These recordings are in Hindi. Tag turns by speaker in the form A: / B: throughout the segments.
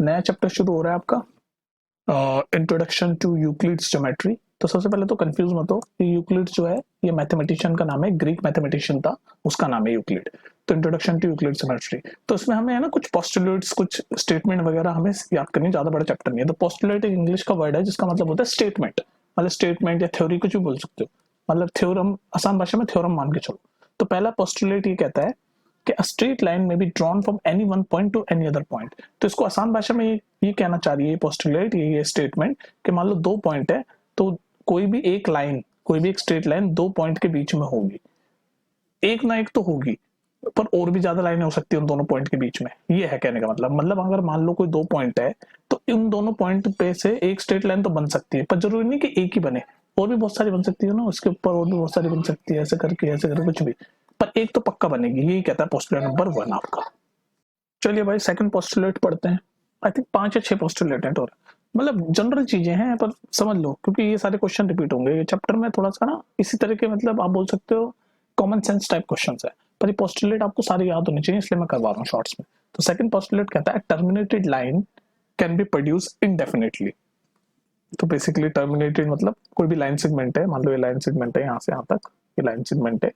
A: नया चैप्टर शुरू हो रहा है आपका इंट्रोडक्शन टू यूक्लिड्स ज्योमेट्री। तो सबसे पहले तो कंफ्यूज मत हो, ये यूक्लिड जो है ये मैथमेटिशियन का नाम है, ग्रीक मैथमेटिशियन था, उसका नाम है यूक्लिड। तो इंट्रोडक्शन टू यूक्लिड ज्योमेट्री, तो इसमें हमें है ना कुछ पोस्टुलेट्स, कुछ स्टेटमेंट वगैरह हमें याद करनी, ज्यादा बड़ा चैप्टर नहीं है। तो पोस्टुलेट एक इंग्लिश का वर्ड है जिसका मतलब होता है स्टेटमेंट, मतलब स्टेटमेंट या थ्योरी कुछ भी बोल सकते हो, मतलब थ्योरम, आसान भाषा में थ्योरम मान के चलो। तो पहला पोस्टुलेट ये कहता है कि a straight line may be drawn from any one point to any other point। तो इसको आसान भाषा में ये कहना चाह रही है पोस्टुलेट, ये स्टेटमेंट कि मान लो दो पॉइंट है, तो कोई भी एक लाइन, कोई भी एक स्ट्रेट लाइन दो पॉइंट के बीच में होगी, एक ना एक तो होगी, पर और भी ज्यादा लाइनें हो सकती है उन दोनों पॉइंट के बीच में। ये है कहने का मतलब अगर मान लो कोई दो पॉइंट है तो इन दोनों पॉइंट पे से एक स्ट्रेट लाइन तो बन सकती है, पर जरूरी नहीं कि एक ही बने, और भी बहुत सारी बन सकती है ना, उसके ऊपर और भी बहुत सारी बन सकती है, ऐसे करके कुछ भी, पर एक तो पक्का बनेगी। यही कहता है पोस्टुलेट नंबर 1 आपका। चलिए भाई सेकंड पोस्टुलेट पढ़ते हैं। आई थिंक 5 या 6 पोस्टुलेट हैं टोटल, मतलब जनरल चीजें हैं, पर समझ लो क्योंकि ये सारे क्वेश्चन रिपीट होंगे ये चैप्टर में, थोड़ा सा ना इसी तरह के, मतलब आप बोल सकते हो कॉमन सेंस टाइप क्वेश्चन है, पर ये पोस्टुलेट आपको सारे याद होने चाहिए, इसलिए मैं करवा रहा हूँ शॉर्ट्स में। तो सेकंड पोस्टुलेट कहता है terminated line can be produce indefinitely. तो बेसिकली टर्मिनेटेड मतलब कोई भी लाइन सेगमेंट है, मान लो ये लाइन सेगमेंट है यहाँ से यहाँ तक, ये लाइन सेगमेंट है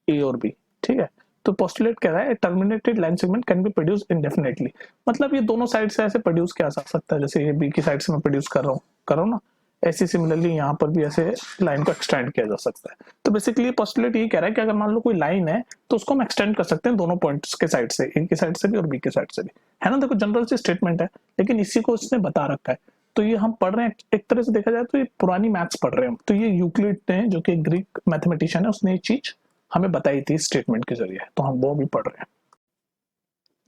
A: ए और बी, ठीक है। तो पोस्टुलेट कह रहा है terminated line segment can be produce indefinitely, मतलब ये दोनों साइड से ऐसे प्रोड्यूस किया जा सकता है, जैसे ये बी की साइड से मैं प्रोड्यूस कर रहा हूँ ना, ऐसी सिमिलरली यहाँ पर भी ऐसे लाइन को एक्सटेंड किया जा सकता है। तो बेसिकली पोस्टुलेट ये कह रहा है कि अगर मान लो कोई लाइन है तो उसको हम एक्सटेंड कर सकते हैं दोनों पॉइंट्स के साइड से, ए की साइड से भी और बी की साइड से भी, है ना। देखो जनरल सी स्टेटमेंट है, लेकिन इसी को उसने बता रखा है। तो ये हम पढ़ रहे हैं, एक तरह से देखा जाए तो ये पुरानी मैथ्स पढ़ रहे हैं हम। तो ये यूक्लिड ने, जो कि ग्रीक मैथमेटिशियन है, उसने ये चीज हमें बताई थी स्टेटमेंट के जरिए, तो हम वो भी पढ़ रहे हैं।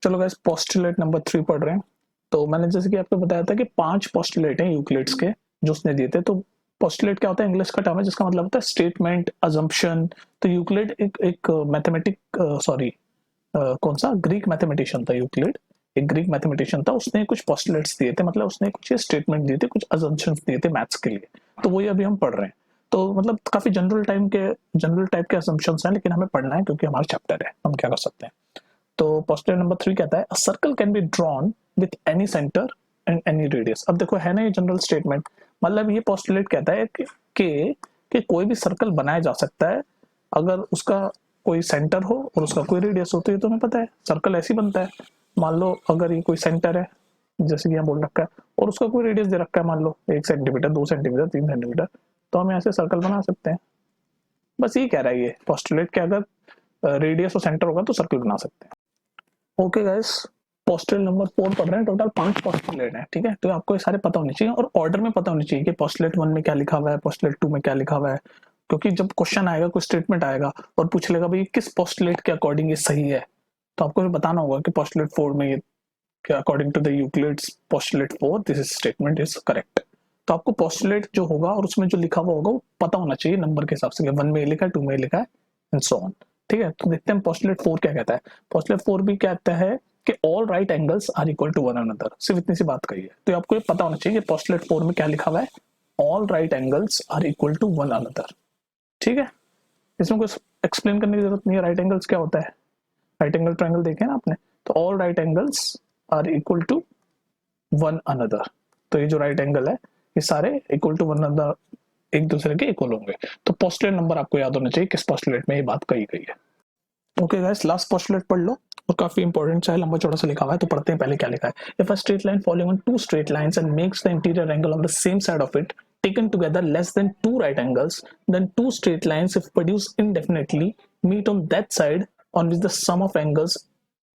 A: चलो गाइस पोस्टुलेट नंबर 3 पढ़ रहे हैं। तो मैंने जैसे कि आपको बताया था कि 5 पोस्टुलेट हैं यूक्लिड्स के जो उसने दिए थे। तो पोस्टुलेट क्या होता है, इंग्लिश का टर्म है जिसका मतलब होता है स्टेटमेंट, अजम्पशन। तो यूक्लिड एक मैथमेटिक सॉरी कौन सा ग्रीक मैथमेटिशियन था यूक्लिड, एक ग्रीक मैथमेटिशियन था, उसने कुछ पोस्टुलेट्स दिए थे, मतलब उसने कुछ स्टेटमेंट दिए थे, कुछ अजम्पशंस दिए थे मैथ्स के लिए। तो वही अभी हम पढ़ रहे हैं। तो मतलब काफी जनरल टाइप के असम्पशंस हैं, लेकिन हमें पढ़ना है क्योंकि हमारा चैप्टर है, हम क्या कर सकते हैं। तो पोस्टुलेट नंबर 3 कहता है a circle can be drawn with any centre and any radius. अब देखो है ना ये जनरल स्टेटमेंट, मतलब ये पोस्टुलेट कहता है कि कोई भी सर्कल बनाया जा सकता है अगर उसका कोई सेंटर हो और उसका कोई रेडियस हो। तो ये तुम्हें पता है सर्कल ऐसे बनता है, मान लो अगर ये कोई सेंटर है जैसे कि यहाँ बोल रखा है, और उसका कोई रेडियस दे रखा है, मान लो 1 सेंटीमीटर, 2 सेंटीमीटर, 3 सेंटीमीटर, तो हम ऐसे सर्कल बना सकते हैं। बस ये कह रहा है ये पोस्टुलेट कि अगर रेडियस और सेंटर होगा तो सर्कल बना सकते हैं। ओके गाइस पोस्टुलेट नंबर 4 पढ़ रहे हैं। टोटल 5 पोस्टुलेट हैं, ठीक है। तो आपको ये सारे पता होने चाहिए और ऑर्डर में पता होनी चाहिए कि पोस्टुलेट 1 में क्या लिखा हुआ है, पोस्टुलेट 2 में क्या लिखा हुआ है, क्योंकि जब क्वेश्चन आएगा, कोई स्टेटमेंट आएगा और पूछ लेगा भाई किस पोस्टुलेट के अकॉर्डिंग ये सही है, तो आपको बताना होगा कि पोस्टुलेट 4 में ये according to the Euclid's postulate 4 this statement is correct. तो आपको पोस्टुलेट जो होगा और उसमें जो लिखा हुआ होगा वो पता होना चाहिए नंबर के हिसाब से, 1 में लिखा है, 2 में लिखा है एंड सो ऑन, ठीक है। तो देखते हैं पोस्टुलेट 4 क्या कहता है। पोस्टुलेट 4 भी कहता है कि all right angles are equal to one another. सिर्फ इतनी सी बात कही है, तो आपको ये पता होना चाहिए कि पोस्टुलेट 4 में क्या लिखा हुआ है, all right angles are equal to one another, ठीक है। इसमें कुछ एक्सप्लेन करने की जरूरत नहीं है। राइट एंगल्स क्या होता है, राइट एंगल ट्रायंगल देखे ना आपने, तो all right angles are equal to one another. तो ये जो राइट एंगल है ये सारे इक्वल टू वन अनदर, एक दूसरे के इक्वल होंगे। तो पोस्टुलेट नंबर आपको याद होना चाहिए किस पोस्टुलेट में ये बात कही गई है। ओके गाइस लास्ट पोस्टुलेट पढ़ लो, और काफी इंपॉर्टेंट है, लंबा चौड़ा सा लिखा हुआ है, तो पढ़ते हैं पहले क्या लिखा है। If a straight line following on two straight lines and makes the interior angle on the same side of it taken together less than two right angles, then two straight lines if produced indefinitely meet on that side on which the sum of angles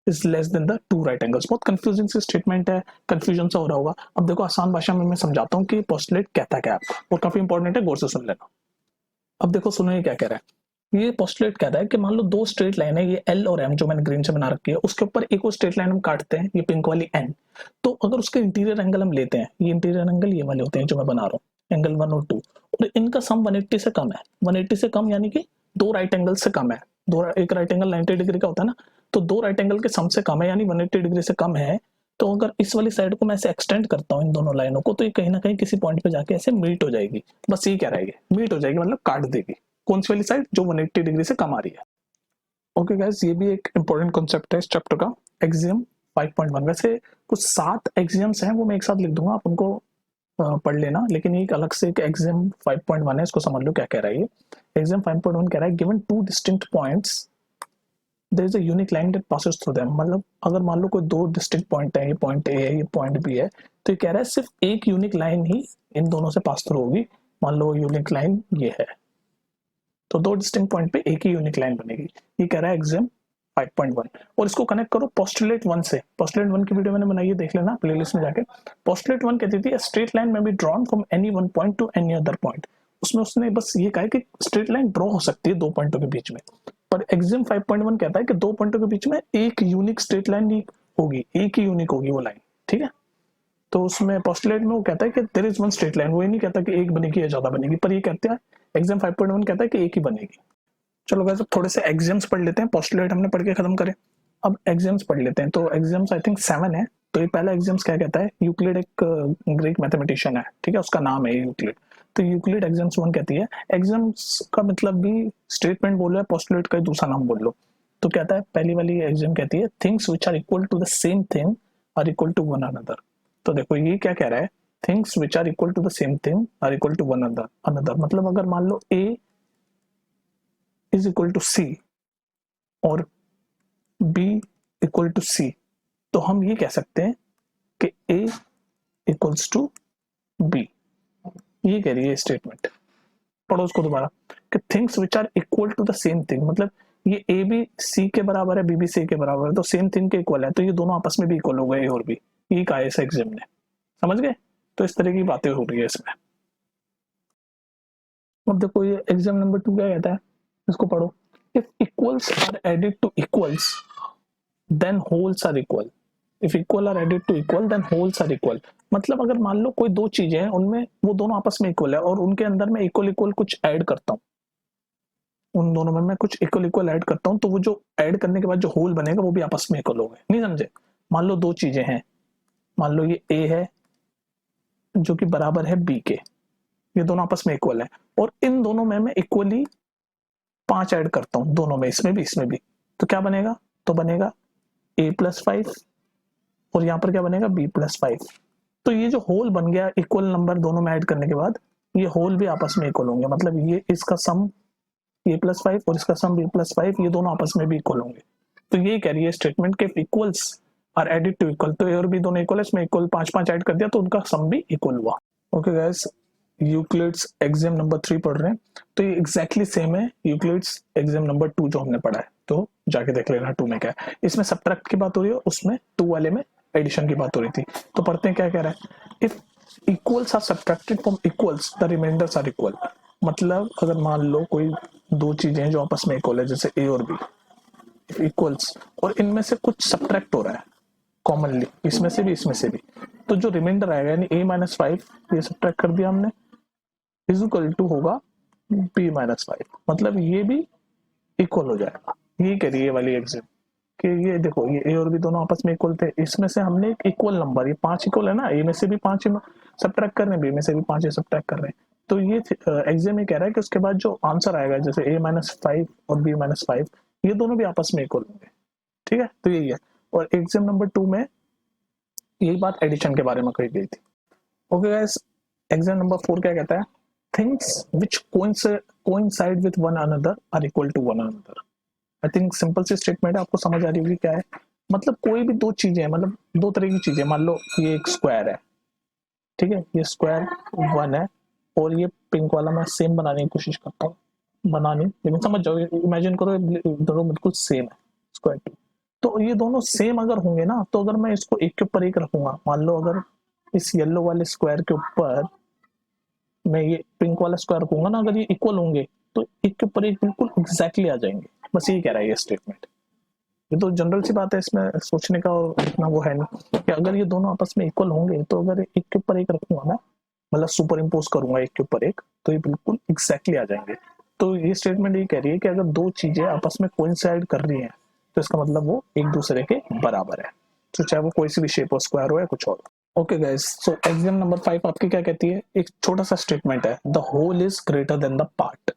A: is less than the two right angles। बहुत कंफ्यूजिंग सी स्टेटमेंट है, कंफ्यूजन सा हो रहा होगा। अब देखो आसान भाषा में मैं समझाता हूँ कि पोस्टुलेट कहता क्या है आपको, और काफी इंपॉर्टेंट है, गौर से सुन लेना। अब देखो सुनो ये क्या कह रहा है। ये पोस्टुलेट कहता है कि मान लो दो स्ट्रेट लाइन है, ये एल और एम जो मैंने ग्रीन से बना रखी है, उसके ऊपर एक और स्ट्रेट लाइन हम काटते हैं, ये पिंक वाली एन। तो अगर उसके इंटीरियर एंगल हम लेते हैं, ये इंटीरियर एंगल ये वाले होते हैं जो मैं बना रहा हूँ, एंगल 1 और 2, और इनका सम 180 से कम है। 180 से कम यानी कि दो राइट एंगल से कम है। एक राइट एंगल 90 डिग्री का होता है ना, तो दो राइट एंगल के सम से कम है, यानी 180 डिग्री से कम है। तो अगर इस वाली साइड को मैं ऐसे एक्सटेंड करता हूँ इन दोनों लाइनों को, तो ये कहीं ना कहीं किसी पॉइंट पे जाके ऐसे मीट हो जाएगी। बस ये कह रहा है, मीट हो जाएगी मतलब काट देगी। कौन सी वाली साइड, जो 180 डिग्री से कम आ रही है। ओके गाइस ये भी एक इंपॉर्टेंट कॉन्सेप्ट है इस चैप्टर का, एक्सियम 5.1 वैसे कुछ 7 एग्जाम्स हैं, वो मैं एक साथ लिख दूंगा, आप उनको पढ़ लेना, लेकिन एक अलग से एक एग्जाम 5.1 है, इसको समझ लो क्या कह रहा है ये। एग्जाम 5.1 कह रहा है given 2 distinct points there is a unique line that passes through them. मतलब अगर मान लो कोई 2 डिस्टिंक्ट पॉइंट है, ये पॉइंट ए है, ये पॉइंट बी है, तो ये कह रहा है सिर्फ एक यूनिक लाइन ही इन दोनों से पास थ्रू होगी। मान लो यूनिक लाइन ये है, तो 2 डिस्टिंक्ट पॉइंट पे एक ही यूनिक लाइन बनेगी। ये कह रहा है एग्जाम 5.1। और इसको कनेक्ट करो पोस्टुलेट 1 से। पोस्टुलेट 1 की वीडियो मैंने बनाई है, देख लेना प्लेलिस्ट में जाके। पोस्टुलेट 1 कहती थी स्ट्रेट लाइन में be drawn from any one point two any other point. उसमें उसने बस ये कहा है कि स्ट्रेट लाइन ड्रॉ हो सकती है 2 पॉइंटों के बीच में, पर एग्जाम 5.1 कहता है कि 2 पॉइंटों के बीच में एक यूनिक स्ट्रेट लाइन ही होगी, एक ही यूनिक होगी वो लाइन, ठीक है। तो उसमें पोस्टुलेट में वो कहता है कि there is one straight line, वो ये नहीं कहता कि एक बनेगी या ज्यादा बनेगी, पर ये कहते हैं एग्जाम 5.1 कहता है कि एक ही बनेगी। चलो गाइस, अब थोड़े से एग्जाम्स पढ़ लेते हैं, पोस्टुलेट हमने पढ़ के खत्म करे, अब एग्जाम्स पढ़ लेते हैं। तो एग्जाम्स आई थिंक 7 है। तो ये पहला एग्जाम्स क्या कहता है, यूक्लिड एक ग्रीक मैथमेटिशियन है, ठीक है, उसका नाम है यूक्लिड। तो यूक्लिड एग्जाम्स 1 कहती है, एग्जाम्स का मतलब भी स्टेटमेंट बोलो या पोस्टुलेट का दूसरा नाम बोल लो। तो कहता है पहली वाली एग्जाम कहती है things which are equal to the same thing are equal to one another. तो देखो ये क्या कह रहा है, things which are equal to the same thing are equal to one another. मतलब अगर मान लो A is equal to C और बी इक्वल टू सी, तो हम ये कह सकते हैं कि ए इक्वल्स टू बी। ये कह रही है स्टेटमेंट। पढ़ो उसको दोबारा कि things which are equal to the same thing, मतलब ये ए भी सी के बराबर है, बी भी सी के बराबर है, तो सेम थिंग के इक्वल है, तो ये दोनों आपस में भी इक्वल हो गए, और भी। ये कहा है इस एग्जाम ने, समझ गए। तो इस तरह की बातें हो रही है इसमें। अब देखो ये एग्जाम नंबर 2 क्या कहता है, इसको पढ़ो। If equals are added to equals then wholes are equal. If equal are added to equal then wholes are equal. मतलब अगर मान लो कोई 2 चीजें हैं, उनमें वो दोनों आपस में इक्वल है, और उनके अंदर मैं इक्वल इक्वल कुछ ऐड करता हूँ, उन दोनों में मैं कुछ इक्वल इक्वल ऐड करता हूँ, तो वो जो ऐड करने के बाद जो होल बनेगा वो भी आपस में इक्वल होगा। नहीं समझे। मान लो 2 चीजें हैं, मान लो ये ए है जो कि बराबर है बी के, ये दोनों आपस में इक्वल है, और इन दोनों में मैं इक्वली 5 ऐड करता हूँ, दोनों में, इसमें भी इसमें भी, तो क्या बनेगा, तो बनेगा a+5, और यहाँ पर क्या बनेगा b+5। तो ये जो होल बन गया इक्वल नंबर दोनों में ऐड करने के बाद, ये होल भी आपस में इक्वल होंगे। मतलब ये इसका सम a+5 और इसका सम b+5, ये दोनों आपस में भी इक्वल होंगे। तो ये कह रही है स्टेटमेंट के equals are added to equal, तो ए और बी दोनों इक्वल है, इसमें इक्वल 5-5 ऐड कर दिया तो उनका सम भी इक्वल हुआ। Okay guys, Euclid's exam number 3 पढ़ रहे हैं, तो ये एग्जैक्टली सेम है यूक्लिड्स एग्जाम नंबर 2 जो हमने पढ़ा है, तो जाके देख लेना 2 में क्या है। इसमें सब्ट्रैक्ट की बात हो रही है, उसमें 2 वाले में एडिशन की बात हो रही थी। तो पढ़ते हैं क्या कह रहा है, if equals are subtracted from equals the remainders are equal. मतलब अगर मान लो कोई 2 चीजें हैं जो आपस में इक्वल है, जैसे ए और बी, इक्वल्स, और इनमें से कुछ सब्ट्रैक्ट हो रहा है कॉमनली, इसमें से भी इसमें से भी, तो जो रिमाइंडर आएगा यानी a-5 ये सब्ट्रैक्ट कर दिया हमने, इज इक्वल टू होगा b-5। मतलब ये भी इक्वल हो जाएगा। ये कह रही है वाली एग्जाम कि ये देखो ये ए और बी दोनों आपस में इक्वल थे, इसमें से हमने एक इक्वल नंबर, ये 5 इक्वल है ना, ए में से भी 5 सब्ट्रैक्ट कर रहे हैं, बी में से भी 5 सब्ट्रैक्ट कर रहे हैं। तो ये एग्जाम ये कह रहा है कि उसके बाद जो आंसर आएगा, जैसे a-5 और b-5, ये दोनों भी आपस में इक्वल होंगे, ठीक है। तो यही है, और एग्जाम नंबर 2 में यही बात एडिशन के बारे में कही गई थी। ओके गाइस, एग्जाम नंबर 4 क्या कहता है, things which coincide with one another are equal to one another. I think simple सी स्टेटमेंट है, आपको समझ आ रही होगी क्या है। मतलब कोई भी 2 चीजें हैं, मतलब 2 तरह की चीजें, मान लो ये एक स्क्वायर है, ठीक है, ये स्क्वायर 1 है, और ये पिंक वाला मैं सेम बनाने की कोशिश करता हूँ, बनानी, लेकिन समझ जाओ, इमेजिन करो दोनों बिल्कुल सेम है, स्क्वायर 2। तो ये दोनों सेम अगर होंगे ना, तो अगर मैं इसको एक के ऊपर एक रखूंगा, मान लो अगर इस येलो वाले स्क्वायर के ऊपर मैं ये पिंक वाला स्क्वायर रखूंगा ना, अगर ये इक्वल होंगे तो एक के ऊपर एक बिल्कुल एग्जैक्टली आ जाएंगे। बस ये कह रहा है ये स्टेटमेंट। ये तो जनरल सी बात है, इसमें सोचने का और इतना वो है नहीं कि अगर ये दोनों आपस में इक्वल होंगे, तो अगर एक के ऊपर एक रखूंगा मैं, मतलब सुपर इम्पोज करूंगा एक के ऊपर एक, तो ये बिल्कुल एग्जैक्टली आ जाएंगे। तो ये स्टेटमेंट ये कह रही है कि अगर 2 चीजें आपस में कोइंसाइड कर रही हैं, तो इसका मतलब वो एक दूसरे के बराबर है, तो चाहे वो कोई सी भी शेप हो, स्क्वायर हो या कुछ और। Okay guys, so exam number 5 आपकी क्या कहती है, एक छोटा सा स्टेटमेंट है, the whole is greater than the part.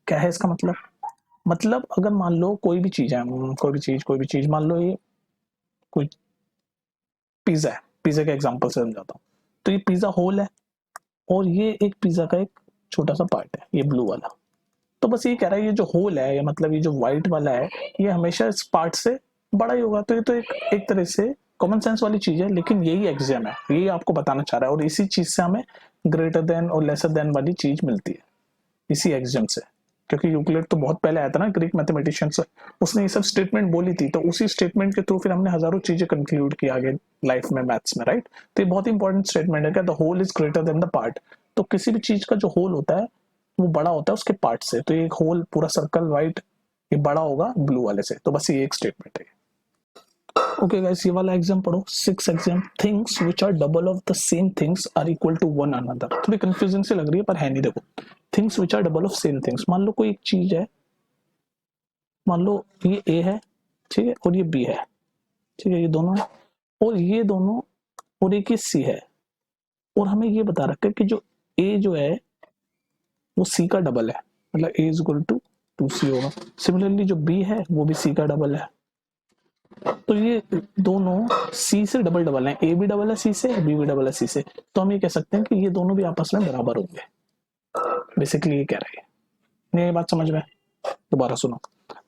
A: क्या है इसका मतलब अगर मान लो कोई भी चीज है, कोई भी चीज मान लो ये कोई पिज्जा है, पिज्जा के एग्जांपल से समझाता हूँ। तो ये पिज्जा होल है और ये एक पिज्जा का एक छोटा सा पार्ट है, ये ब्लू वाला। तो बस ये कह रहा है ये जो होल है, या मतलब ये जो व्हाइट वाला है, ये हमेशा इस पार्ट से बड़ा ही होगा। तो ये तो एक तरह से कॉमन सेंस वाली चीज है, लेकिन यही एग्जाम है, यही आपको बताना चाह रहा है। और इसी चीज से हमें ग्रेटर देन और लेसर देन वाली चीज मिलती है इसी एग्जाम से, क्योंकि यूक्लिड तो बहुत पहले आया था ना, ग्रीक मैथमेटिशियन से, उसने ये सब स्टेटमेंट बोली थी। तो उसी स्टेटमेंट के थ्रू फिर हमने हजारों चीजें कंक्लूड की आगे लाइफ में, मैथ्स में, राइट। तो ये बहुत इंपॉर्टेंट स्टेटमेंट है, the whole is greater than the part. तो किसी भी चीज का जो होल होता है वो बड़ा होता है उसके पार्ट से। तो ये एक होल पूरा सर्कल व्हाइट, ये बड़ा होगा ब्लू वाले से। तो बस ये एक स्टेटमेंट है। ओके गाइस, ये वाला एग्जाम पढ़ो, 6 axiom. Things which are double of the same things are equal to one another. थोड़ी कंफ्यूजिंग से लग रही है पर है नहीं। देखो, things which are double of same things, मान लो कोई एक चीज है, मान लो ये ए है, ठीक है, और ये बी है, ठीक है, ये दोनों है, और ये दोनों, और एक ये सी है, और हमें ये बता रखा है कि जो ए जो है वो सी का डबल है, मतलब ए इज इक्वल टू 2c होगा। सिमिलरली जो बी है वो भी सी का डबल है। तो ये दोनों सी से डबल डबल है, ए भी डबल है सी से, बी भी डबल है सी से। तो हम ये कह सकते हैं कि ये दोनों भी आपस में बराबर होंगे। बेसिकली ये कह रहे हैं। नहीं, ये बात समझ में? दोबारा सुनो,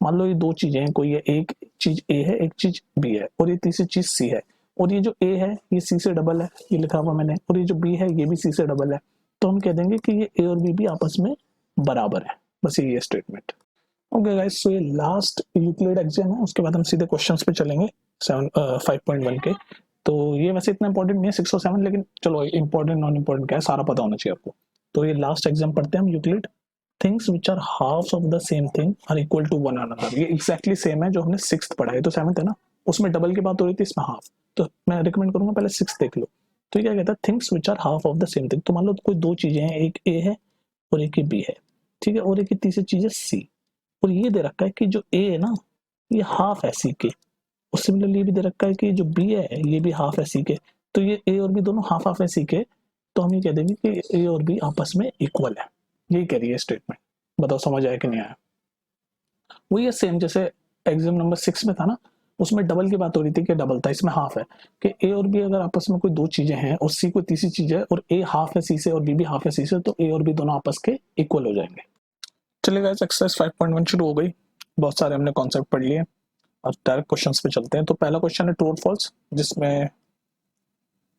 A: मान लो ये दो चीजें हैं, कोई है, एक चीज ए है, एक चीज बी है, और ये तीसरी चीज सी है। और ये जो ए है ये सी से डबल है, ये लिखा हुआ मैंने, और ये जो बी है ये भी सी से डबल है। तो हम कह देंगे कि ये ए और बी भी आपस में बराबर है। बस ये स्टेटमेंट। ओके गाइस, सो ये लास्ट यूक्लिड एग्जाम है, उसके बाद हम सीधे क्वेश्चंस पे चलेंगे 5.1 के। तो ये वैसे इतना इंपॉर्टेंट नहीं है 6 और 7, लेकिन चलो इंपॉर्टेंट नॉन इंपॉर्टेंट क्या है सारा पता होना चाहिए आपको। तो ये लास्ट एग्जाम पढ़ते हैं हम, Euclid. Things which are half of the same thing are equal to one another. ये एग्जैक्टली सेम है जो हमने 6th पढ़ा है, तो 7th है ना, उसमें डबल की बात हो रही थी, इसमें हाफ। तो मैं रिकमेंड करूंगा पहले 6th देख लो। तो ये क्या कहता है, things which are half of the same thing. तो मान लो कोई दो चीजें हैं, एक ए है और एक बी है, ठीक है, और एक तीसरी चीज है सी। और ये दे रखा है कि जो ए है ना ये हाफ है सी के, और सिमिलरली ये भी दे रखा है कि जो बी है ये भी हाफ है सी के। तो ये ए और बी दोनों हाफ हाफ है सी के। तो हम ये कह देंगे कि ए और बी आपस में इक्वल है। यही कह रही है स्टेटमेंट। बताओ समझ आया कि नहीं आया? वही है सेम जैसे एग्जाम नंबर 6 में था ना, उसमें डबल की बात हो रही थी कि डबल था, इसमें हाफ है कि ए और बी अगर आपस में कोई दो चीजें हैं और सी कोई तीसरी चीज है, और ए हाफ है सी से और बी भी हाफ है सी से, तो ए और बी दोनों आपस के इक्वल हो जाएंगे। चलिए गाइस, एक्सरसाइज 5.1 शुरू हो गई। बहुत सारे हमने कॉन्सेप्ट पढ़ लिए, अब डायरेक्ट क्वेश्चंस पे चलते हैं। तो पहला क्वेश्चन है ट्रू और फॉल्स, जिसमें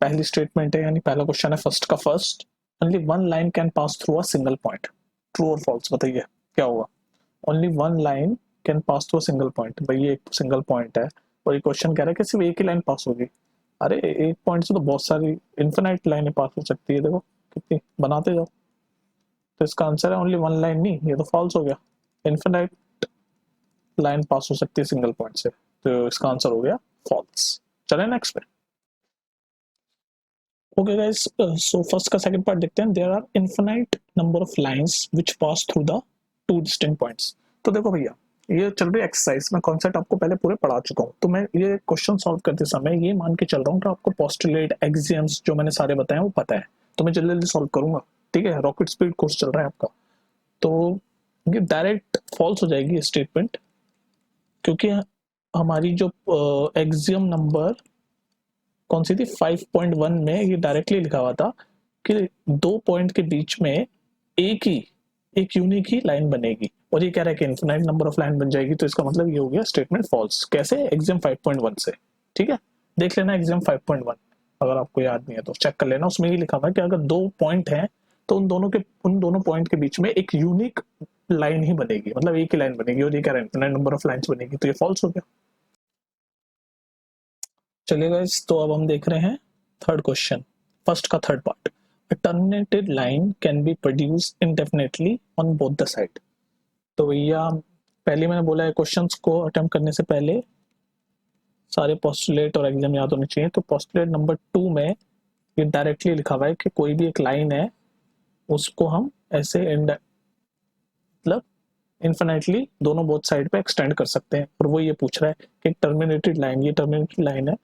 A: पहली स्टेटमेंट है, यानी पहला क्वेश्चन है फर्स्ट का first, only one line can pass through a single point. True और फॉल्स बताइए क्या होगा? Only one line can pass through a single point. भाई ये एक सिंगल पॉइंट है और ये क्वेश्चन कह रहा है कि सिर्फ एक ही लाइन पास होगी। अरे एक पॉइंट से तो बहुत सारी इन्फिनाइट लाइनें पास हो सकती है, देखो कितनी बनाते जाओ। तो इसका आंसर है ओनली वन लाइन, नहीं ये तो फॉल्स हो गया। इन्फिनाइट लाइन पास हो सकती है सिंगल पॉइंट से, तो इसका आंसर हो गया फॉल्स। चले नेक्स्ट पे। ओके गाइस, सो फर्स्ट का सेकंड पार्ट देखते हैं। There are infinite number of lines which pass through the two distinct points. तो देखो भैया, ये चल रही एक्सरसाइज, मैं कॉन्सेप्ट आपको पहले पूरे पढ़ा चुका हूँ। तो मैं ये क्वेश्चन सॉल्व करते समय ये मान के चल रहा हूँ कि आपको पोस्टुलेट एक्सियम्स जो मैंने सारे बताए वो पता है, तो मैं जल्दी जल्दी सॉल्व करूंगा। ठीक है, रॉकेट स्पीड कोर्स चल रहा है आपका। तो ये डायरेक्ट फॉल्स हो जाएगी स्टेटमेंट, क्योंकि हमारी जो एक्सियम नंबर कौन सी थी 5.1 में ये डायरेक्टली लिखा हुआ था कि दो पॉइंट के बीच में एक यूनिक ही लाइन बनेगी, और ये कह रहा है कि इनफिनाइट नंबर ऑफ लाइन बन जाएगी। तो इसका मतलब ये हो गया स्टेटमेंट फॉल्स। कैसे? एग्जाम 5.1 से। ठीक है, देख लेना एग्जाम 5.1, अगर आपको याद नहीं है तो चेक कर लेना। उसमें ये लिखा हुआ है कि अगर दो पॉइंट हैं तो उन दोनों पॉइंट के बीच में एक यूनिक लाइन ही बनेगी, मतलब एक ही लाइन बनेगी, और ये कह रहा है इनफिनाइट नंबर ऑफ लाइन्स बनेगी। तो ये फॉल्स हो गया। चलिए गाइस, तो अब हम देख रहे हैं थर्ड क्वेश्चन, फर्स्ट का third part. A terminated line can be produced indefinitely on both the side। तो भैया पहले मैंने बोला है क्वेश्चंस को अटेम्प्ट करने से पहले सारे पोस्टुलेट और एग्जाम याद होने चाहिए। तो पोस्टुलेट नंबर 2 में ये डायरेक्टली लिखा हुआ है कि कोई भी एक लाइन है उसको हम ऐसे मतलब इन्फिनिटली दोनों बोथ साइड पे एक्सटेंड कर सकते हैं। और वो ये पूछ रहा है कि टर्मिनेटेड लाइन, ये टर्मिनेटेड लाइन है,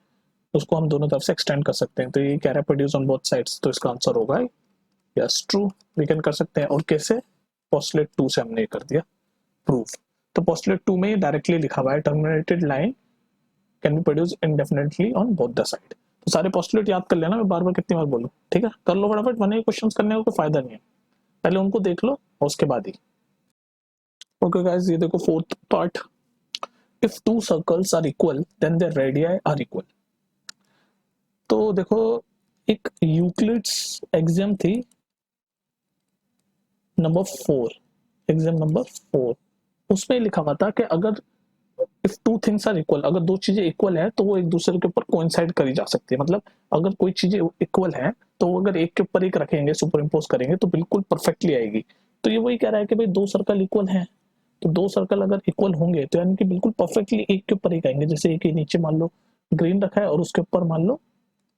A: उसको हम दोनों तरफ से एक्सटेंड कर सकते हैं। तो ये कह रहा है प्रोड्यूस ऑन बोथ साइड्स। तो इसका आंसर होगा यस, ट्रू, वी कैन कर सकते हैं। और कैसे? पोस्टुलेट 2 से हमने कर दिया प्रूव। तो पोस्टुलेट 2 में डायरेक्टली लिखा हुआ है terminated line can be produce indefinitely on both the side. तो सारे पोस्टुलेट याद कर लेना, मैं बार बार कितनी बार बोलूं, ठीक है? कर लो फटाफट, वरना ये क्वेश्चंस करने का कोई फायदा नहीं है, पहले उनको देख लो और उसके बाद ही। ओके गाइस, ये देखो fourth part, if two circles are equal then their radii are equal. तो देखो एक यूक्लिड्स एग्जाम थी नंबर 4, एग्जाम नंबर 4, उसमें लिखा हुआ था कि अगर if two things are equal, अगर दो चीजें इक्वल है तो वो एक दूसरे के ऊपर कोइंसाइड करी जा सकती है। मतलब अगर कोई चीजें इक्वल है तो अगर एक के ऊपर एक रखेंगे, सुपर इम्पोज करेंगे तो बिल्कुल परफेक्टली आएगी। तो ये वही कह रहा है कि भाई दो सर्कल इक्वल हैं, तो दो सर्कल अगर इक्वल होंगे तो यानी कि बिल्कुल परफेक्टली एक के ऊपर एक आएंगे। जैसे एक के नीचे मान लो ग्रीन रखा है और उसके ऊपर मान लो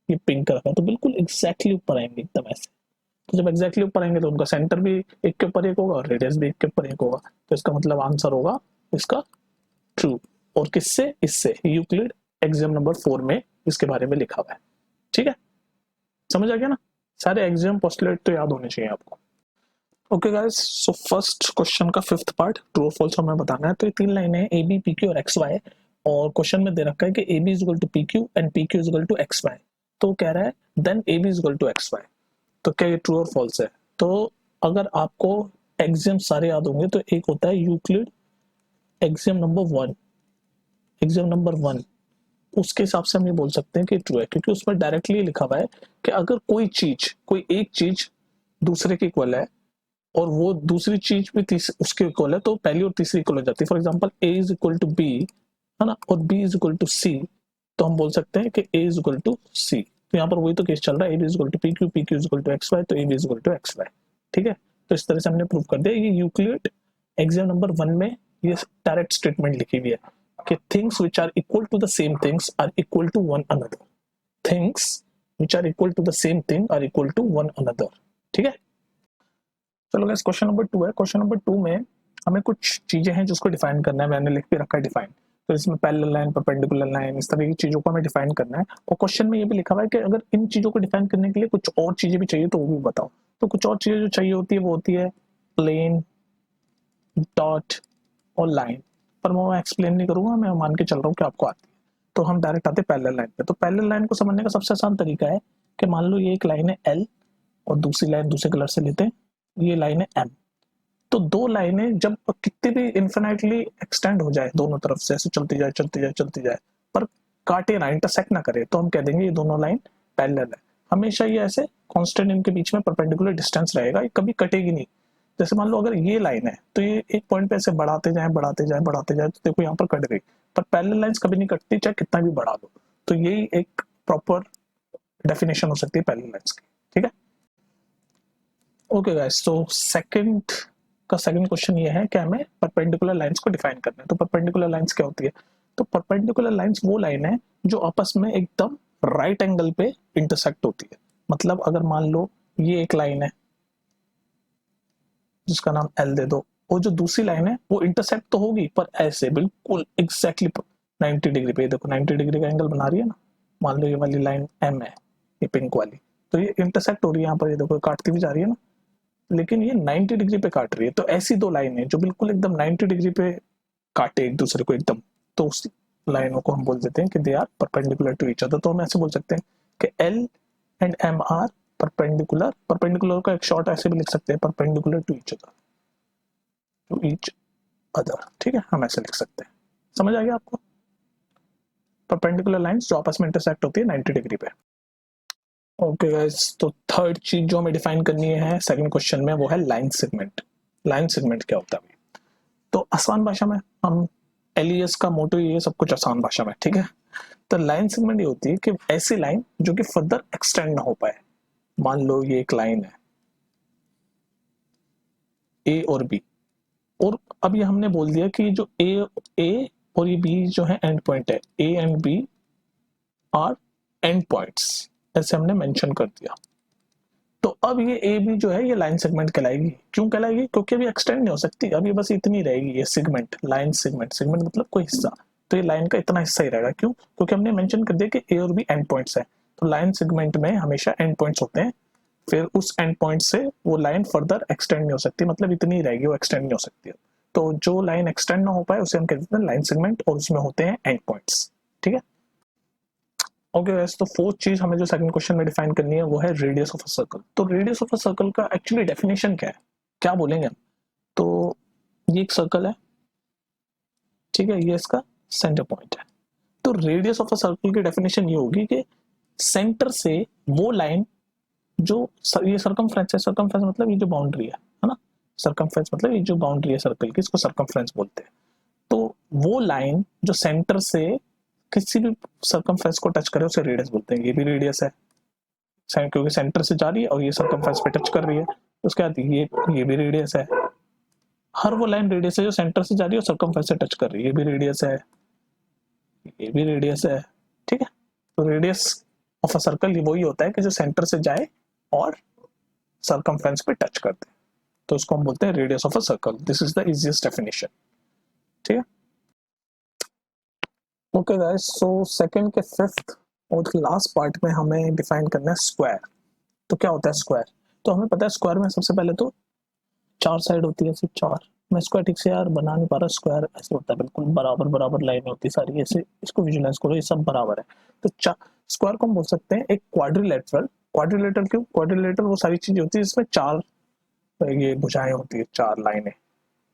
A: ये पिंक रखा है, तो बिल्कुल एग्जैक्टली ऊपर आएंगे एकदम ऐसे। तो जब एग्जैक्टली ऊपर आएंगे तो उनका सेंटर भी एक के ऊपर एक होगा और रेडियस भी एक के ऊपर एक होगा। तो इसका मतलब आंसर होगा इसका ट्रू। और किससे? इससे यूक्लिड एग्जाम नंबर 4 में इसके बारे में लिखा हुआ है। ठीक है, समझ आ गया ना? सारे एग्जाम पोस्टुलेट तो याद होने चाहिए आपको। Okay guys, so first question का फिफ्थ पार्ट ट्रू और फॉल्स हमें बताना है। तो ये तीन लाइनें हैं ए बी पी क्यू और एक्स वाई, और क्वेश्चन में दे रखा है कि A B is equal to P Q and P Q is equal to X Y. तो कह रहा है then A B is equal to X Y. तो क्या ये ट्रू और फॉल्स है? तो अगर आपको एग्जाम सारे याद होंगे तो एक होता है Euclid exam number 1, exam number 1, उसके हिसाब से हम ये बोल सकते हैं कि ट्रू है, क्योंकि उसमें डायरेक्टली लिखा हुआ है कि अगर कोई चीज, कोई एक चीज दूसरे के इक्वल है और वो दूसरी चीज भी उसके इक्वल है तो पहली और तीसरी इक्वल हो जाती है। For example A is equal to B, है ना, और B is equal to C, तो हम बोल सकते हैं कि A is equal to C. तो यहाँ पर वही तो केस चल रहा है, A B is equal to P Q, P Q is equal to X Y, तो A B is equal to X Y. ठीक है, तो इस तरह से हमने प्रूव कर दिया। ये यूक्लिड एग्जाम नंबर 1 में ये डायरेक्ट स्टेटमेंट लिखी हुई है कि things which are equal to the same things are equal to one another. Things which are equal to the same thing are equal to one another. ठीक है, चलो गाइस क्वेश्चन नंबर 2 है। क्वेश्चन नंबर 2 में हमें कुछ चीजें हैं जिसको डिफाइन करना है, मैंने लिख के रखा है डिफाइन। तो इसमें पैरेलल लाइन, परपेंडिकुलर लाइन, इस तरह की चीजों को हमें डिफाइन करना है। और क्वेश्चन में ये भी लिखा हुआ है कि अगर इन चीजों को डिफाइन करने के लिए कुछ और चीजें भी चाहिए तो वो भी बताओ। तो कुछ और चीजें जो चाहिए होती है वो होती है प्लेन, डॉट और लाइन। पर मैं एक्सप्लेन नहीं करूंगा, मैं मान के चल रहा हूँ कि आपको आती है। तो हम डायरेक्ट आते हैं पैरेलल लाइन पे। तो पैरेलल लाइन को समझने का सबसे आसान तरीका है कि मान लो ये एक लाइन है एल और दूसरी लाइन दूसरे कलर से लेते हैं, ये लाइन है एम। तो दो लाइनें जब कितनी भी इन्फिनाइटली एक्सटेंड हो जाए दोनों तरफ से, ऐसे चलती जाए चलती जाए चलती जाए, पर काटे ना, इंटरसेक्ट ना करे, तो हम कह देंगे ये दोनों लाइन पैरेलल है। हमेशा ये ऐसे कांस्टेंट इनके बीच में परपेंडिकुलर डिस्टेंस रहेगा, ये कभी कटेगी नहीं। जैसे मान लो अगर ये लाइन है तो ये एक पॉइंट पे ऐसे बढ़ाते जाए बढ़ाते जाए बढ़ाते जाए, तो देखो यहाँ पर कट गई। पर पैरेलल लाइंस कभी नहीं कटती, चाहे कितना भी बढ़ा दो। तो यही एक प्रॉपर डेफिनेशन हो सकती है पैरेलल लाइंस की। ठीक है, ओके गाइस, तो सेकंड क्वेश्चन ये है कि हमें परपेंडिकुलर लाइंस को डिफाइन करना है। तो परपेंडिकुलर लाइंस क्या होती है? तो परपेंडिकुलर लाइंस वो लाइन है जो आपस में एकदम राइट एंगल पे इंटरसेक्ट होती है। मतलब अगर मान लो ये एक लाइन है जिसका नाम एल दे दो, और जो दूसरी लाइन है वो इंटरसेक्ट तो होगी पर ऐसे बिल्कुल एग्जैक्टली 90 डिग्री पे। देखो 90 डिग्री का एंगल बना रही है ना। मान लो ये वाली लाइन एम है, ये पिंक वाली, तो ये इंटरसेक्ट हो रही है यहाँ पर, ये देखो काटती भी जा रही है ना, लेकिन ये 90 डिग्री पे काट रही है। तो ऐसी दो लाइनें जो बिल्कुल एकदम 90 डिग्री पे काटे एक दूसरे को एकदम, तो उस लाइनों को हम बोल देते हैं कि they are perpendicular to each other. तो हम ऐसे बोल सकते हैं कि L and M are perpendicular. Perpendicular का एक शॉर्ट ऐसे भी लिख सकते हैं, perpendicular to each other, to each other. ठीक है, हम ऐसे लिख सकते हैं। समझ आ गया आपको? परपेंडिकुलर लाइंस जो आपस में इंटरसेक्ट होती है 90 डिग्री पे। ओके गाइस, तो थर्ड चीज जो हमें डिफाइन करनी है सेकंड क्वेश्चन में वो है लाइन सेगमेंट। लाइन सेगमेंट क्या होता है? तो आसान भाषा में हम, एलियस का मोटो ये सब कुछ आसान भाषा में, ठीक है। तो लाइन सेगमेंट ये होती है कि ऐसी लाइन जो कि फर्दर एक्सटेंड ना हो पाए। मान लो ये एक लाइन है ए और बी, और अब ये हमने बोल दिया कि जो ए और ये बी जो है एंड पॉइंट है, A and B are end points, ऐसे हमने मेंशन कर दिया। तो अब ये ए बी जो है ये लाइन सेगमेंट कहलाएगी। क्यों कहलाएगी? क्योंकि अभी एक्सटेंड नहीं हो सकती, अब ये बस इतनी रहेगी, ये सेगमेंट, लाइन सेगमेंट, सेगमेंट मतलब कोई हिस्सा। तो ये लाइन का इतना हिस्सा ही रहेगा। क्यों? क्योंकि हमने मेंशन कर दिया कि ए और बी एंड पॉइंट्स है। तो लाइन सेगमेंट में हमेशा एंड पॉइंट्स होते हैं, फिर उस एंड पॉइंट से वो लाइन फर्दर एक्सटेंड नहीं हो सकती, मतलब इतनी ही रहेगी, वो एक्सटेंड नहीं हो सकती है। तो जो लाइन एक्सटेंड ना हो पाए उसे हम कहते हैं लाइन सेगमेंट, और उसमें होते हैं एंड पॉइंट्स। ठीक है, ओके गाइस, तो फोर्थ चीज हमें जो सेकंड क्वेश्चन में डिफाइन करनी है वो है रेडियस ऑफ अ सर्कल। तो रेडियस ऑफ अ सर्कल का एक्चुअली डेफिनेशन क्या है, क्या बोलेंगे हम? तो ये एक सर्कल है, ठीक है, ये इसका सेंटर पॉइंट है। तो रेडियस ऑफ अ सर्कल की डेफिनेशन ये होगी कि सेंटर से वो लाइन जो ये सर्कमफ्रेंस है, सर्कमफ्रेंस मतलब ये जो बाउंड्री है ना, सर्कमफ्रेंस मतलब ये जो बाउंड्री है सर्कल की, इसको सर्कमफ्रेंस बोलते हैं। तो वो लाइन जो सेंटर से किसी भी सर्कमफ्रेंस को टच करे उसे रेडियस बोलते हैं। ये भी रेडियस है क्योंकि सेंटर से जा रही है और ये सर्कमफ्रेंस पे टच कर रही है, उसके बाद ये भी रेडियस है। हर वो लाइन रेडियस है जो सेंटर से जा रही है और सर्कमफ्रेंस से टच कर रही है, ये भी रेडियस है, ये भी रेडियस है, ठीक है। तो रेडियस ऑफ अ सर्कल ये वही होता है कि जो सेंटर से जाए और सर्कमफ्रेंस पे टच कर दे, तो उसको हम बोलते हैं radius of a circle. This is the easiest definition, ठीक है। ओके गाइस, सो सेकंड के फिफ्थ और लास्ट पार्ट में हमें डिफाइन करना है स्क्वायर। तो क्या होता है स्क्वायर? तो हमें पता है स्क्वायर में सबसे पहले तो चार साइड होती है, सिर्फ चार। मैं स्क्वायर ठीक से यार बना नहीं पा रहा। स्क्वायर ऐसे होता है, बिल्कुल बराबर बराबर लाइन होती है सारी, ऐसे इसको विजुलाइज करो, ये सब बराबर है। तो स्क्वायर को हम बोल सकते हैं एक क्वाड्रिलेटरल। क्वाड्रिलेटरल क्यों? क्वाड्रिलेटरल वो सारी चीजें होती है जिसमें चार ये भुजाएं होती है, चार लाइनें,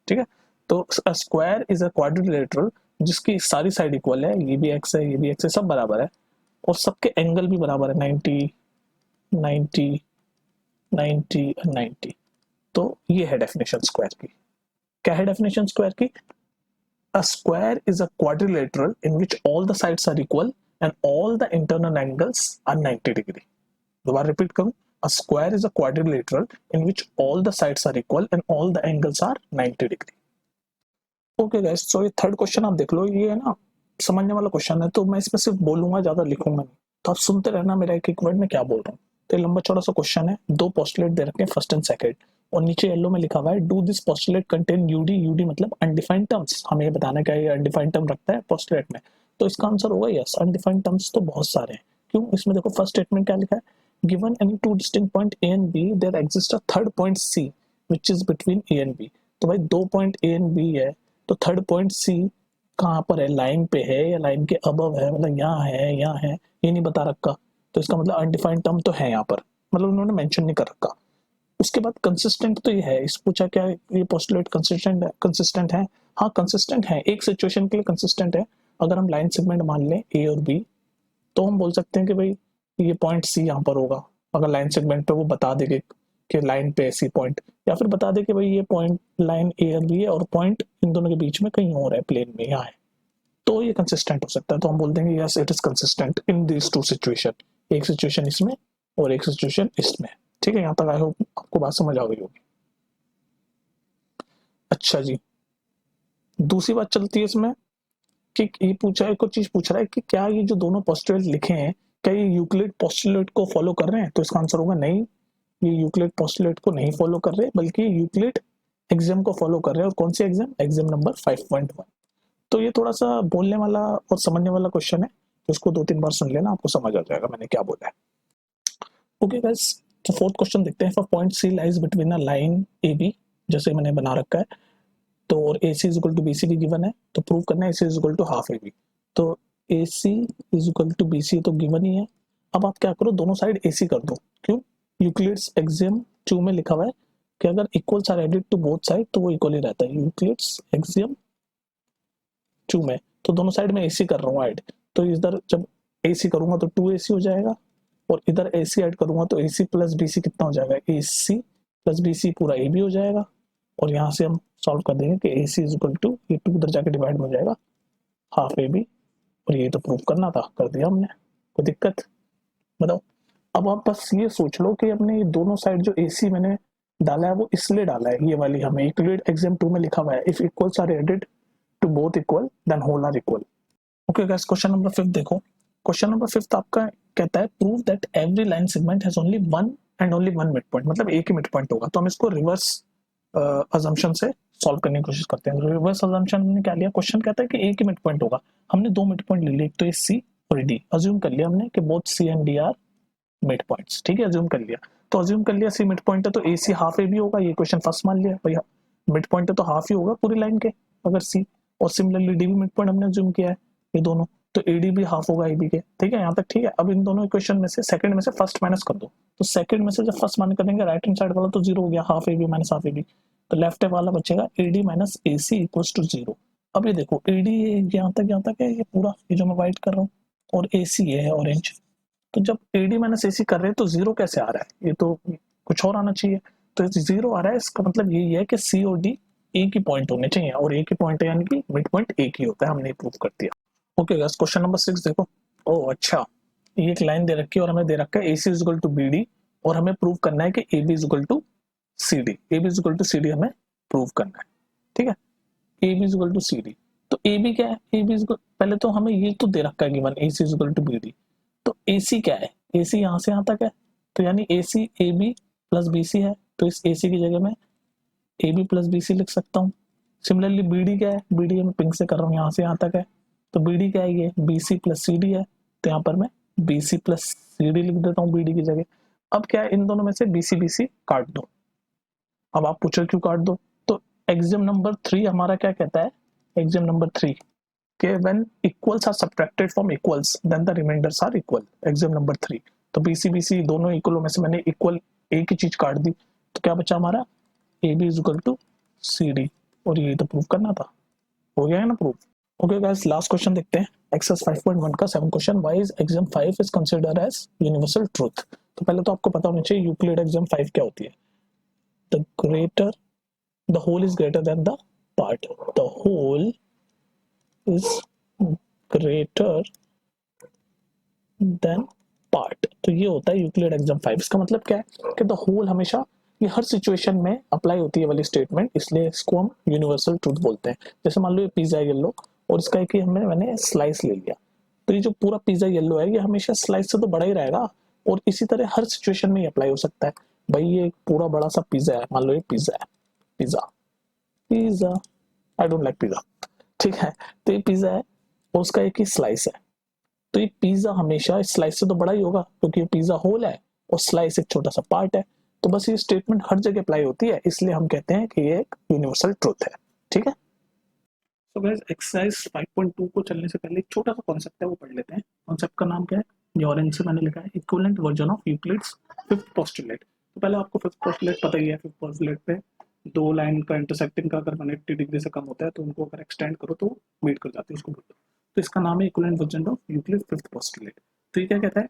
A: ठीक है। तो स्क्वायर इज अ क्वाड्रिलेटरल जिसकी सारी साइड इक्वल है, ये भी एक्स है, ये भी एक्स है, सब बराबर है और सबके एंगल भी बराबर है, 90 90 90 और 90। तो ये है डेफिनेशन स्क्वायर की। क्या है डेफिनेशन स्क्वायर की? A square is a quadrilateral in which all the sides are equal and all the internal angles are 90 degree. दोबारा रिपीट करूं, a square is a quadrilateral in which all the sides are equal and all the angles are 90 degree. Okay guys, so ये थर्ड क्वेश्चन आप देख लो, ये है ना समझने वाला क्वेश्चन है, तो मैं इसमें सिर्फ बोलूंगा, ज्यादा लिखूंगा नहीं, तो आप सुनते रहना मेरा एक एक वर्ड में क्या बोल रहा हूँ। तो ये लंबा चौड़ा सा क्वेश्चन है, दो पोस्टुलेट दे रखे हैं, फर्स्ट एंड सेकंड, और नीचे येलो में लिखा हुआ है do this postulate contain UD. UD मतलब अनडिफाइंड टर्म्स, हमें ये बताना क्या ये अनडिफाइंड टर्म रखता है पोस्टुलेट में। तो इसका आंसर होगा यस, अनडिफाइंड टर्म्स तो बहुत सारे हैं। क्यों? इसमें देखो फर्स्ट स्टेटमेंट क्या लिखा है, given any two distinct point A and B there exist a third point C which is between A and B. तो भाई दो पॉइंट ए एंड बी है, तो थर्ड पॉइंट सी कहाँ पर है, लाइन पे है या लाइन के अबव है, मतलब यहाँ है यहाँ है, ये नहीं बता रखा। तो इसका मतलब अनडिफाइंड टर्म तो है यहाँ पर, मतलब उन्होंने मेंशन नहीं कर रखा। उसके बाद कंसिस्टेंट तो ये है, इस पूछा क्या ये पोस्टुलेट कंसिस्टेंट है? कंसिस्टेंट है, हाँ कंसिस्टेंट है, एक सिचुएशन के लिए कंसिस्टेंट है। अगर हम लाइन सेगमेंट मान लें ए और बी, तो हम बोल सकते हैं कि भाई ये पॉइंट सी यहाँ पर होगा। अगर लाइन सेगमेंट पे वो बता देंगे कि लाइन पे ऐसी पॉइंट, या फिर बता दे कि भाई ये पॉइंट लाइन ए और बी है और पॉइंट इन दोनों के बीच में कहीं और है, प्लेन में यहाँ है, तो ये कंसिस्टेंट हो सकता है। तो हम बोल देंगे yes it is consistent in this two situation, एक सिचुएशन इसमें और एक सिचुएशन इसमें, ठीक है। यहाँ तक आई होप आपको बात समझ आ गई होगी। अच्छा जी, दूसरी बात चलती है इसमें कि ये पूछा है, कुछ चीज पूछ रहा है कि क्या ये जो दोनों पोस्टुलेट लिखे हैं क्या ये यूक्लिड पोस्टुलेट को फॉलो कर रहे हैं? तो इसका आंसर होगा नहीं, ये यूक्लिड पोस्टुलेट को नहीं फॉलो कर रहे, बल्कि यूक्लिड एग्जाम को फॉलो कर रहे हैं। और कौन सी एग्जाम? Exam number 5.1। तो ये थोड़ा सा बोलने वाला और समझने वाला क्वेश्चन है, तो इसको 2-3 बार सुन लेना, आपको समझ आ जाएगा मैंने क्या बोला है। ओके गाइस, तो फोर्थ क्वेश्चन देखते हैं। Point C lies between a line A B, जैसे मैंने बना रखा है, तो और A C is equal to B C भी गिवन है, तो प्रूव करना है A C is equal to half A B. तो A C is equal to B C तो गिवन ही है। अब आप क्या करो, दोनों साइड ए सी कर दो। क्यों? यूक्लिड्स एक्सियम 2 में लिखा हुआ है कि अगर equals are added to both side तो वो इक्वल ही रहता है, यूक्लिड्स एक्सियम 2 में। तो दोनों साइड में ए सी कर रहा हूँ ऐड, तो इधर जब ए सी करूंगा तो 2 ए सी हो जाएगा, और इधर ए सी ऐड करूंगा तो A C plus B C कितना हो जाएगा, ए सी प्लस बी सी पूरा ए बी हो जाएगा। और यहाँ से हम सॉल्व कर देंगे कि ए सी इज इक्वल टू, ये 2 उधर जाके डिवाइड हो जाएगा, हाफ ए बी। और ये तो प्रूव करना था, कर दिया हमने, कोई दिक्कत? बताओ। अब आप बस ये सोच लो कि अपने ये दोनों साइड जो ए सी मैंने डाला है वो इसलिए डाला है, ये वाली हमें यूक्लिड एग्जाम 2 में लिखा हुआ है if equals are added to both equal then whole are equal. Okay guys, question number 5 देखो। क्वेश्चन नंबर 5 आपका कहता है prove that every line segment has only one and only one mid point, मतलब एक ही मिड पॉइंट होगा। तो हम इसको रिवर्स अजम्पशन से सॉल्व करने की कोशिश करते हैं। रिवर्स अजम्पशन ने क्या लिया, क्वेश्चन कहता है कि एक ही मिड पॉइंट होगा, हमने दो मिड पॉइंट ले लिए, एक तो ये सी और डी। अज्यूम कर लिया हमने कि both C and D are mid points, ठीक है, अज्यूम कर लिया। तो अज्यूम कर लिया सी मिड पॉइंट है तो A C half A B होगा, ये क्वेश्चन फर्स्ट मान लिया भैया, मिड पॉइंट है तो हाफ ही होगा पूरी लाइन के अगर सी। और सिमिलरली डी भी मिड पॉइंट हमने अज्यूम किया है, ये दोनों। तो एडी भी हाफ होगा एबी के, ठीक है यहाँ तक ठीक है। अब इन दोनों इक्वेशन में से सेकंड में से फर्स्ट माइनस कर दो, तो सेकंड में से जब फर्स्ट माइनस करेंगे राइट हैंड साइड वाला तो जीरो हो गया, half AB minus half AB, तो लेफ्ट वाला बचेगा AD minus AC equals to zero. अब ये देखो एडी यहाँ तक है, ये पूरा ये जो मैं व्हाइट कर रहा हूँ, और एसी है ऑरेंज, तो जब एडी माइनस एसी कर रहे हैं तो जीरो कैसे आ रहा है, ये तो कुछ और आना चाहिए, तो जीरो आ रहा है, इसका मतलब यही है कि सी और डी एक ही पॉइंट होने चाहिए, और एक ही पॉइंट है यानी कि मिड पॉइंट एक ही होता है, हमने प्रूव कर दिया। ओके गाइस, क्वेश्चन नंबर 6 देखो। ओह अच्छा, ये एक लाइन दे रखी है और हमें दे रखा है AC is equal to BD, और हमें प्रूव करना है कि AB is equal to CD, AB is equal to CD हमें प्रूव करना है, ठीक है। AB is equal to CD, तो AB क्या है, AB इज पहले तो हमें ये तो दे रखा है given AC is equal to BD, तो AC क्या है, AC यहाँ से यहाँ तक है, तो यानी AC AB प्लस BC है, तो इस AC की जगह में AB प्लस BC लिख सकता हूँ। सिमिलरली BD क्या है, BD मैं पिंक से कर रहा हूँ, यहाँ से यहाँ तक है, तो BD क्या है, ये BC प्लस CD है, तो यहाँ पर मैं BC प्लस CD लिख देता हूँ BD की जगह। अब क्या है, इन दोनों में से BC BC काट दो। अब आप पूछो क्यों काट दो, तो एग्जाम नंबर 3 हमारा क्या कहता है, एग्जाम नंबर 3 के when equals are subtracted from equals then the remainders are equal, axiom number 3। तो BC BC दोनों इक्वलों में से मैंने इक्वल एक ही चीज काट दी, तो क्या बचा हमारा AB is equal to CD, और ये तो प्रूव करना था, हो गया है ना prove. Okay guys, last question देखते हैं, एक्सरसाइज 5.1 का 7 question, why is axiom 5 is considered as universal truth. तो पहले तो आपको पता होना चाहिए यूक्लिड एग्जाम 5 क्या होती है। The greater the whole is greater than the part, the whole is greater than part, तो ये होता है यूक्लिड एग्जाम 5। इसका मतलब क्या है कि द होल हमेशा ये हर सिचुएशन में अप्लाई होती है वाली स्टेटमेंट, इसलिए इसको हम यूनिवर्सल ट्रूथ बोलते हैं। जैसे मान लो ये पिज्जा येलो और इसका एक ही मैंने स्लाइस ले लिया, तो ये जो पूरा पिज्जा येलो है ये हमेशा स्लाइस से तो बड़ा ही रहेगा, और इसी तरह हर सिचुएशन में ये अप्लाई हो सकता है। भाई ये एक पूरा बड़ा सा पिज्जा है, मान लो ये पिज्जा है, pizza pizza I don't like pizza, ठीक है, तो ये पिज्जा है और उसका एक ही स्लाइस है, तो ये पिज्जा हमेशा स्लाइस से तो बड़ा ही होगा क्योंकि ये पिज्जा होल है और स्लाइस एक छोटा सा पार्ट है। तो बस ये स्टेटमेंट हर जगह अप्लाई होती है, इसलिए हम कहते हैं कि ये एक यूनिवर्सल ट्रूथ है, ठीक है। तो गाइस एक्सरसाइज 5.2 को चलने से पहले एक छोटा सा कॉन्सेप्ट है वो पढ़ लेते हैं। कॉन्सेप्ट का नाम क्या है, ये ऑरेंज से मैंने लिखा है, equivalent version of Euclid's fifth postulate. तो पहले आपको फिफ्थ पोस्टुलेट पता ही है, फिफ्थ पोस्टुलेट पे दो लाइन का इंटरसेक्टिंग का अगर 180 डिग्री से कम होता है तो उनको अगर एक्सटेंड करो तो मीट कर जाती है, उसको बोलते हैं। तो इसका नाम है equivalent version of Euclid fifth postulate. तो ये क्या कहता है,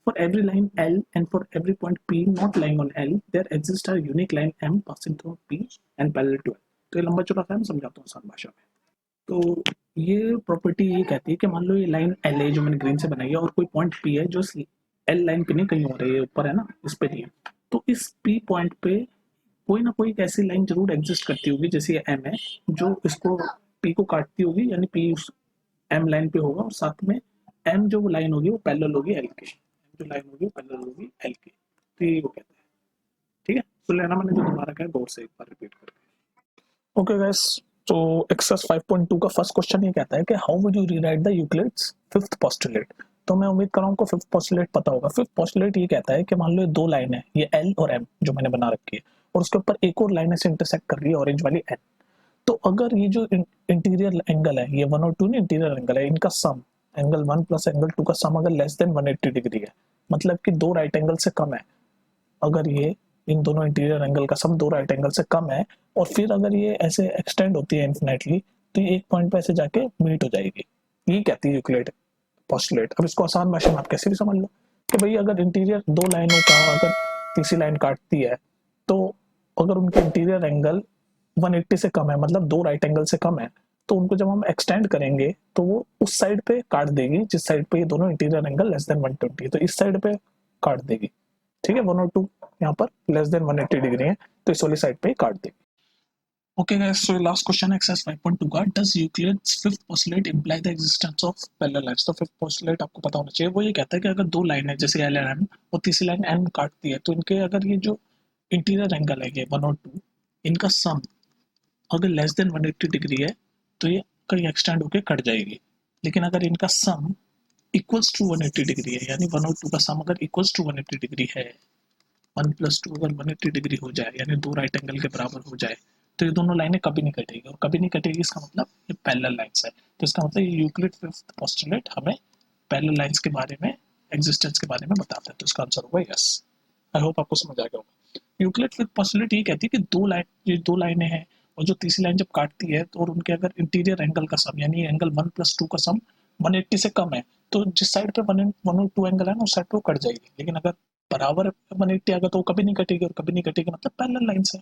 A: for every line L and for every point P not lying on L, there exists a unique line M passing through P and parallel to L। तो ये लंबा चौड़ा है, मैं समझाता हूँ आसान भाषा में। तो ये प्रॉपर्टी ये कहती है कि मान लो ये लाइन L है जो मैंने ग्रीन से बनाई है, और कोई पॉइंट P है जो L लाइन पे नहीं कहीं और है, ये ऊपर है ना, इस पे नहीं है, तो इस P पॉइंट पे कोई ना कोई ऐसी लाइन जरूर एग्जिस्ट करती होगी, जैसे ये M है जो इसको P को काटती होगी, यानी P उस M लाइन पे होगा, और साथ में M जो लाइन होगी वो पैरेलल होगी L के, जो लाइन होगी पैरेलल होगी L के, तो ये वो कहता है, ठीक है। तो लेना मैंने जो दोबारा कहा गौर से एक बार रिपीट करके। ओके गाइस, तो एक्सरसाइज 5.2 का फर्स्ट क्वेश्चन ये कहता है कि how would you rewrite the Euclid's fifth postulate. तो मैं उम्मीद कर रहा हूँ आपको फिफ्थ पोस्टुलेट पता होगा। फिफ्थ पोस्टुलेट ये कहता है कि मान लो ये दो लाइन है, ये L और M जो मैंने बना रखी है, और उसके ऊपर एक और लाइन से इंटरसेक्ट कर रही है ऑरेंज वाली N। तो अगर ये जो इंटीरियर एंगल है, ये 1 और 2 नहीं इंटीरियर एंगल है, इनका सम एंगल 1 प्लस एंगल 2 का सम अगर लेस देन 180 डिग्री है, मतलब कि दो राइट एंगल से कम है, अगर ये इन दोनों इंटीरियर एंगल का सम दो राइट एंगल से कम है, और फिर अगर ये ऐसे एक्सटेंड होती है इन्फिनेटली, तो ये एक पॉइंट पे ऐसे जाके मीट हो जाएगी, ये कहती है यूक्लिड पोस्टुलेट। अब इसको आसान भाषा में आप कैसे भी समझ लो कि भाई अगर इंटीरियर दो लाइनों का अगर तीसरी लाइन काटती है, तो अगर उनके इंटीरियर एंगल 180 से कम है, मतलब दो राइट एंगल से कम है, तो उनको जब हम एक्सटेंड करेंगे तो वो उस साइड पे काट देगी जिस साइड पे ये दोनों इंटीरियर एंगल लेस देन 120 है, तो इस साइड पे काट देगी, ठीक है। 1 और 2 यहाँ पर लेस देन 180 डिग्री है, तो इस वाली साइड पे काट देगी। Okay guys, so last question है एक्सरसाइज 5.2 का, does Euclid's fifth postulate imply the existence of parallel lines. तो फिफ्थ पोस्टुलेट आपको पता होना चाहिए, वो ये कहता है कि अगर दो लाइन है जैसे L और M और तीसरी लाइन N काटती है, तो इनके अगर ये जो इंटीरियर एंगल है ये 1 और 2, इनका सम अगर लेस देन 180 डिग्री है तो ये कहीं एक्सटेंड होके कट जाएगी। लेकिन अगर इनका सम इक्वल्स टू 180 डिग्री है, यानी 1 और 2 का सम अगर इक्वल्स टू 180 डिग्री है, 1 प्लस 2 अगर 180 डिग्री हो जाए, यानी दो राइट एंगल के बराबर हो जाए, तो ये दोनों लाइनें कभी नहीं कटेगी, और कभी नहीं कटेगी इसका मतलब ये पैरेलल लाइंस है। तो इसका मतलब यूक्लिड फिफ्थ पोस्टुलेट हमें पैरेलल लाइंस के बारे में, एग्जिस्टेंस के बारे में बताता है, तो इसका आंसर होगा यस। आई होप आपको समझ आ गया होगा। यूक्लिड फिफ्थ पोस्टुलेट ये कहती है कि ये दो लाइनें हैं और जो तीसरी लाइन जब काटती है तो और उनके अगर इंटीरियर एंगल का सम यानी एंगल 1+2 का सम 180 से कम है तो जिस साइड पे 1 और 2 एंगल है ना उस साइड पे वो कट जाएगी, लेकिन अगर बराबर 180 आ गया तो वो कभी नहीं कटेगी, और कभी नहीं कटेगी मतलब पैरेलल लाइंस है।